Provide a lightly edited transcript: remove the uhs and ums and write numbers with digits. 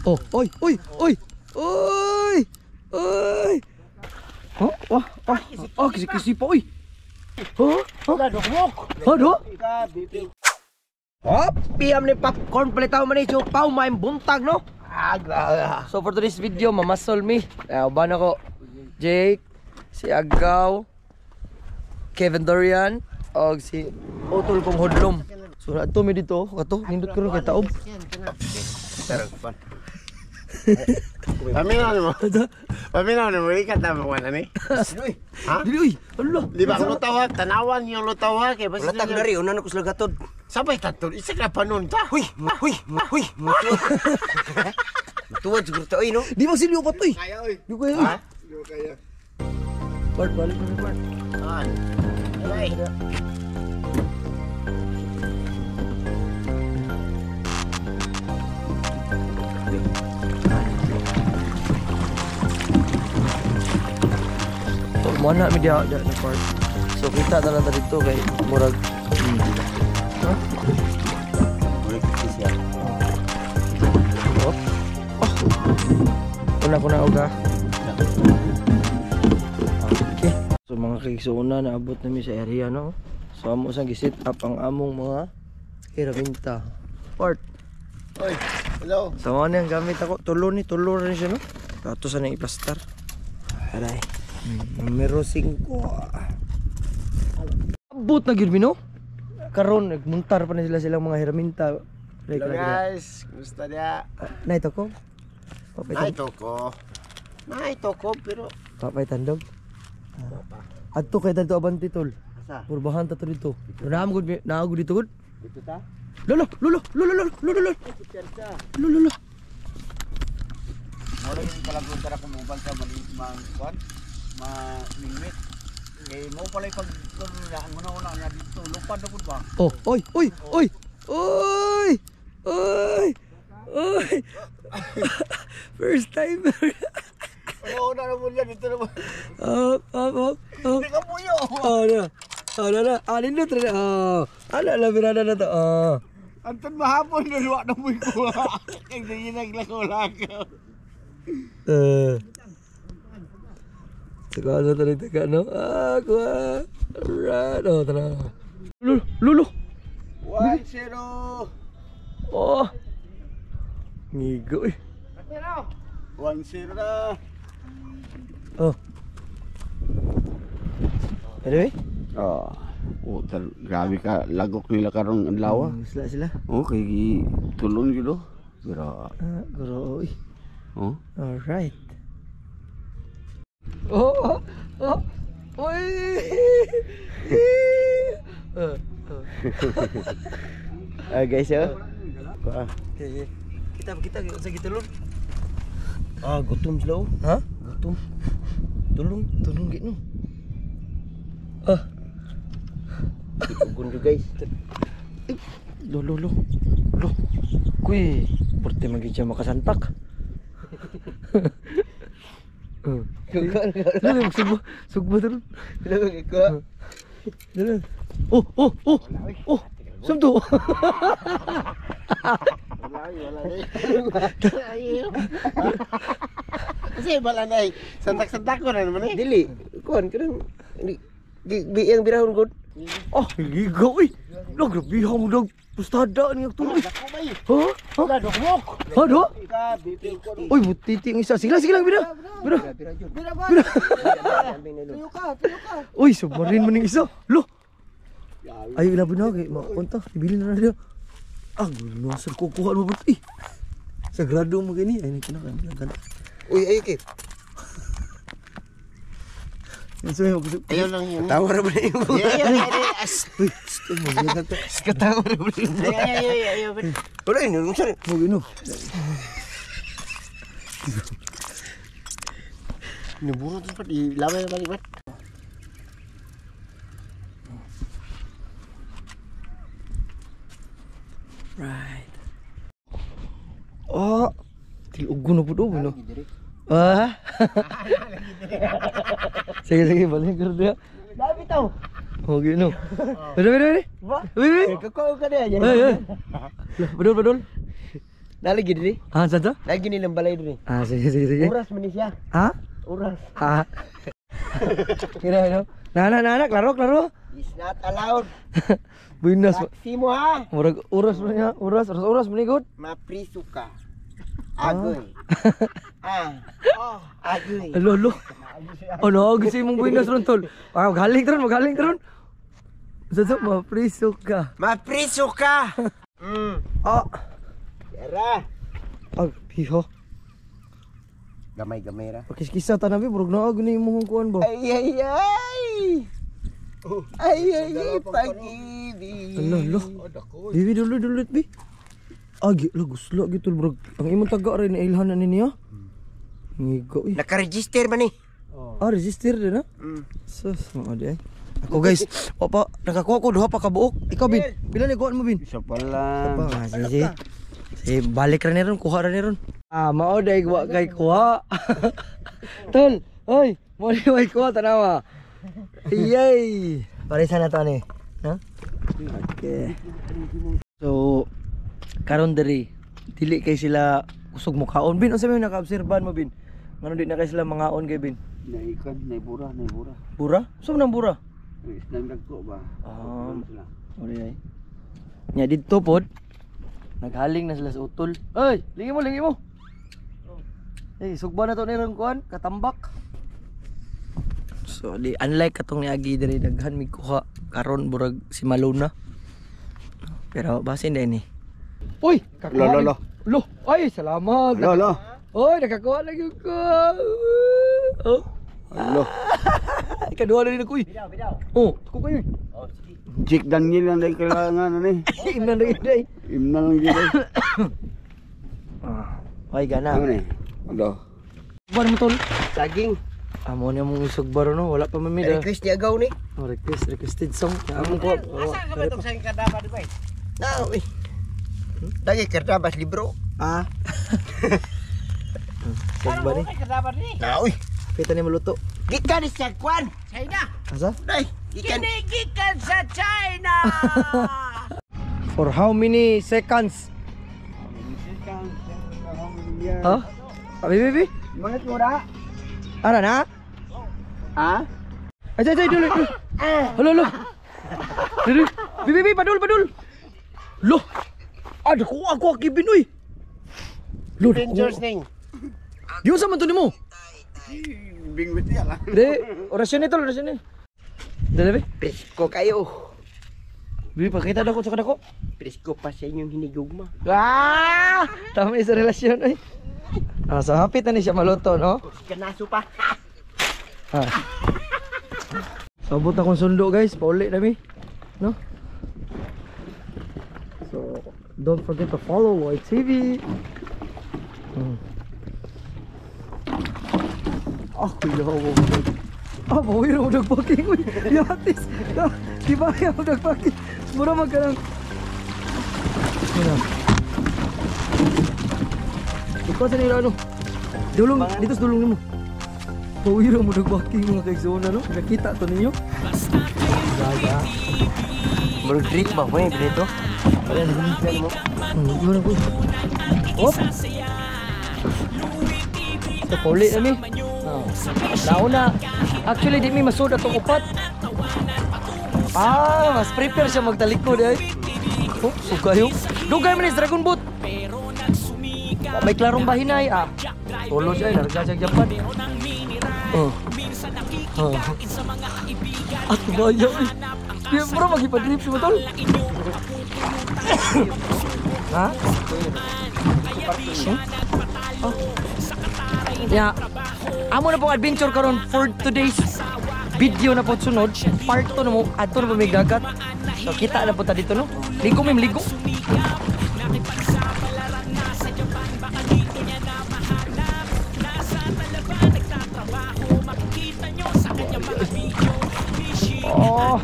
Oh, oi, oi, oi. Oi. Oi. Oh, wah, ah. Oh, kisi-kisi pa oi. Oh, Aduh. Oh, piam ni popcorn palitaw man ni pau main buntag no. So for today's video, mamasol mi. Uban ako Jake, si Agaw, Kevin Dorian, og si Otol kong hodlom. So ato mi dito, kato nindot ko ron kay taob. Paminaw mo ikat na mo ni. Ha? Dili, Allah. Di ba ko tawag tanawan yung lutawa kay basta. Wala tag dari unan ko sila gatod. Sabay tatod isa ka panon ta. Huy. Tuwa siguro ta oy no. Di mo silyo pa toy. Kaya oy. Di kaya. Ha? Di kaya. Bart balik ni Bart. An. Ay. Mana mi dia na part. So kita na lang dito kay murag. Ha? Murag siya. Oh. Una ko na uga. Okay. So mga kaigsuuna naabot na mi sa area no. So amo sang gisit up ang among mga hiraminta. Part. Oy. Hello. So ano yung gamit ako? Tulo rin siya no. Tapos na i-plaster. Aray. Numero 5. Abot na gyud mi no. Karon nagmuntar pa na silang mga hiraminta. Hello guys, kumusta dia? Naito ko. Naito ko pero Papay tandog. Adto kay dito abanti tol. asa? Purbahan ta to dito. Naamgod dito gud. Dito ta? Lolo. Lolo. Mura yung kalagon tara kumubal sa malimang kwan. Mingmit. Kay mo pala pag kunyaan mo na una nga dito lupad na pud ba? Oh, oi. First time. Oo na mo yan dito na mo. Hindi ka puyo. Na. Nindot rin. Ala, birada na to. Anton mahapon na luwa na mo ko. Kaya hindi naglako-lako. Sekolah tadi tegak no. Aku alright. Oh, tenang. Lulu. 1-0. Oh. Ngigo 1-0 na. Oh. Anyway. Grabe ka lagok nila karong adlaw. Sila. Okay, tulon gyud pero Guru. oh. Alright. Oh. Oi. Guys ya. Kita sa gitulon. Gutom sila. Ha? Gutom. Tulong git no. Tugon jud guys. Lo. Kuy, porte man siya makasantak. Dali, sugbo terus. Dali ko. Dali. Oh. Sumto. Kasi bala nay santak-santak ko na naman eh. Dili, kuan kadang yang birahon gud. Oh, ligaw eh. Lo grabe mo dag pustada ni tuloy. Ha? Wala dokmok. Hado? Oy, butiti ang isa. Sige lang, bira. Tuyo ka. Uy, submarin man ng isa. Lo. Ay, ilabo na kay makunta. Ibili na dia. Gulo sa kukuha mo but. Sagrado mo gani. Ay, kinakain. Uy, ayo kay. Ayaw lang yun. Tawar mo na yung Uy, katawar mo na yung ayaw. Wala yun, saan? Mag-ino. Naburo ito pa, ilamay na balibat. Right. Oh, tilugo na po doon, no? Sige, balik ka rin. Dami tau. Okay, no. Betul. Kau ka dia. Betul. Nalagi diri. Ah, sa to? Lagi nilang balay diri. Ah, sige. Uras man ni siya. Ha? Uras. Ha? Kira no? Nana, klaro. Is not allowed. Buinas. Taksi mo ha. Murag uras mo niya. Uras menigod. Mapriso ka. Agoy. Agoy. Lolo. Ano, gusto mong buinas ron tol. Ah, magaling ron. Sa mapriso ka. Mapriso ka. Ah. Tara. Ag, piho. Gamay-gamay ra. Pakis-kisa ta nabi, murag na gani mo kuan ba. Ay. Pag-ibig. Lolo. Bibi dulu bi. Agi laguslo gitu bro. Ang imong taga rin ilhan na niya. Ngigo eh. Naka-register ba ni? Ah, register din na. Sus, mo di ay. Ako guys, opo, nakakuha ko duha pa ka buok. Ikaw bin, pila ni kuha mo bin? Isa pa lang. Sige. Si balik ra ni ron, kuha ra ni ron. Ah, mao day wa kay kuha. Tol, oy, mo ni way kuha tanawa. Yay! Parisan na to ani. Ha? Okay. So, karon diri dili kay sila usog mo kaon bin unsa may naka-obserban mo bin ngano di na kay sila mangaon kay bin Naikan, naibura. bura sum nang bura Isang dagko ba? ori ay nya didto pod naghaling na sila sa utol oy lingi mo sugba na to ni rong kuan katambak so di unlike katong ni agi diri daghan mi kuha karon burag si Maluna pero basin din ni. Uy, kakuha. Lo. Ay, salamat. Lo. Oy, nakakuha lagi ko. Oh. Lo. Kadua na rin ako eh. Bidaw. Oh, ako kayo. Oh, sige. Jake Daniel lang dahil kailangan ano eh. Imnan lagi day. Imna lang dito. Ay, gana. Ano eh? Lo. Bar mo tol. Saging. Amo na mong isog baro no, wala pa mamida. Request ni agaw ni. Oh, requested song. Amo ko. Asa ka ba itong saging kadaba di ba? Uy. Lagi kardabas libro. Ah. Sog ba ni? Kardabas ni. Uy. Kita ni maluto. Gikan ni sa kwan. China. Asa? Day. Gikan sa China. For how many seconds? Ha? Bibi. Mangat mo ra. Ara na? Ha? Ay, dulu. Halo. Bibi, padul. Loh. Ada ko ako kibin uy. Loh, Rangers ning. Di sa man to nimo? Bingwit niya lang. De, orasyon ito. Dali. Presko kayo. Bibi, pakita dako sa kadako. Presko pa sa inyong hinigugma. Ah! Tama sa relasyon ay. Ah, so hapit na ni siya maluto, no? Kanaso pa. Ah. Sabot akong sundo guys, pauli nami. No? So, don't forget to follow YTV. Yawa. Bawiro mo nagpaking. Yatis. Di ba kaya mo nagpaking? Mura magkanang. Ikaw sa nila ano? Dulong, dito sa dulong mo. Bawiro mo nagpaking mga kaigsoon ano? Nakita to ninyo? Gaga. Mag-drink ba mo dito? Wala na binigyan mo. Yun ako. Op! Ito pauli na mi. Nauna. Actually di mi masud atong upat. Ah, mas prepare siya magtalikod ay. Oh, sugayo. Dugay man is Dragon Boat. May klarong bahinay ah. Tulo siya, larga siya Japan. At bayo eh. Di bro magipadrip si Matol. Ha? Oh. Ya. Amo na pong adventure karon for today's video na po sunod. Part 2 na mo adto na may dagat. So kita na po ta dito no. Ligo mi ligo. Oh.